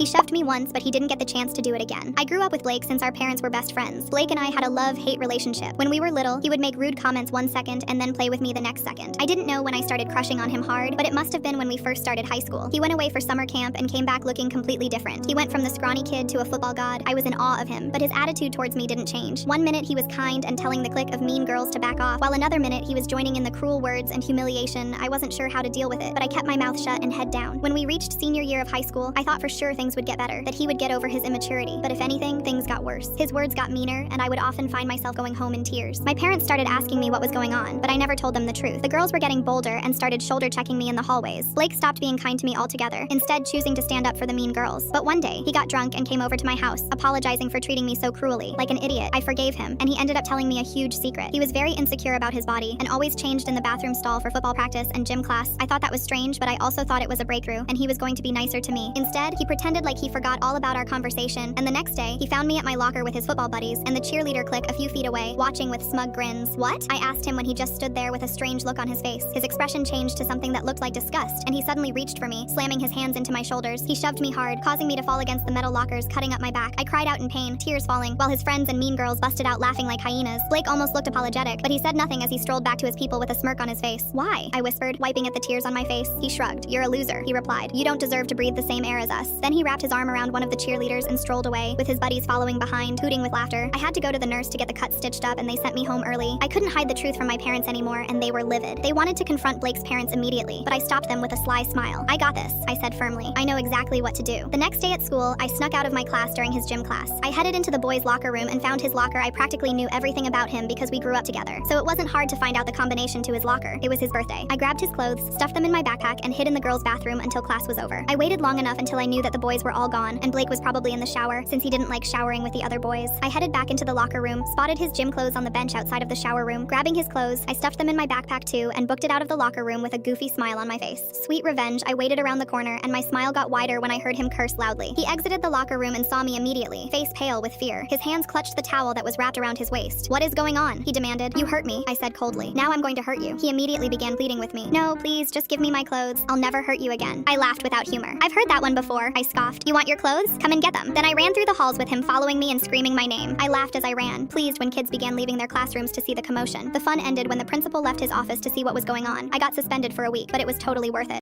He shoved me once, but he didn't get the chance to do it again. I grew up with Blake since our parents were best friends. Blake and I had a love-hate relationship. When we were little, he would make rude comments 1 second and then play with me the next second. I didn't know when I started crushing on him hard, but it must have been when we first started high school. He went away for summer camp and came back looking completely different. He went from the scrawny kid to a football god. I was in awe of him, but his attitude towards me didn't change. One minute he was kind and telling the clique of mean girls to back off, while another minute he was joining in the cruel words and humiliation. I wasn't sure how to deal with it, but I kept my mouth shut and head down. When we reached senior year of high school, I thought for sure things would get better, that he would get over his immaturity. But if anything, things got worse. His words got meaner, and I would often find myself going home in tears. My parents started asking me what was going on, but I never told them the truth. The girls were getting bolder and started shoulder checking me in the hallways. Blake stopped being kind to me altogether, instead choosing to stand up for the mean girls. But one day, he got drunk and came over to my house, apologizing for treating me so cruelly. Like an idiot, I forgave him, and he ended up telling me a huge secret. He was very insecure about his body and always changed in the bathroom stall for football practice and gym class. I thought that was strange, but I also thought it was a breakthrough, and he was going to be nicer to me. Instead, he pretended like he forgot all about our conversation, and the next day, he found me at my locker with his football buddies and the cheerleader clique a few feet away, watching with smug grins. What? I asked him when he just stood there with a strange look on his face. His expression changed to something that looked like disgust, and he suddenly reached for me, slamming his hands into my shoulders. He shoved me hard, causing me to fall against the metal lockers, cutting up my back. I cried out in pain, tears falling, while his friends and mean girls busted out laughing like hyenas. Blake almost looked apologetic, but he said nothing as he strolled back to his people with a smirk on his face. Why? I whispered, wiping at the tears on my face. He shrugged. You're a loser, he replied. You don't deserve to breathe the same air as us. Then he wrapped his arm around one of the cheerleaders and strolled away, with his buddies following behind, hooting with laughter. I had to go to the nurse to get the cut stitched up, and they sent me home early. I couldn't hide the truth from my parents anymore, and they were livid. They wanted to confront Blake's parents immediately, but I stopped them with a sly smile. I got this, I said firmly. I know exactly what to do. The next day at school, I snuck out of my class during his gym class. I headed into the boys' locker room and found his locker. I practically knew everything about him because we grew up together, so it wasn't hard to find out the combination to his locker. It was his birthday. I grabbed his clothes, stuffed them in my backpack, and hid in the girls' bathroom until class was over. I waited long enough until I knew that the boys were all gone, and Blake was probably in the shower, since he didn't like showering with the other boys. I headed back into the locker room, spotted his gym clothes on the bench outside of the shower room. Grabbing his clothes, I stuffed them in my backpack too, and booked it out of the locker room with a goofy smile on my face. Sweet revenge, I waited around the corner, and my smile got wider when I heard him curse loudly. He exited the locker room and saw me immediately, face pale with fear. His hands clutched the towel that was wrapped around his waist. What is going on? He demanded. You hurt me, I said coldly. Now I'm going to hurt you. He immediately began pleading with me. No, please, just give me my clothes. I'll never hurt you again. I laughed without humor. I've heard that one before, I scoffed. You want your clothes? Come and get them. Then I ran through the halls with him following me and screaming my name. I laughed as I ran, pleased when kids began leaving their classrooms to see the commotion. The fun ended when the principal left his office to see what was going on. I got suspended for a week, but it was totally worth it.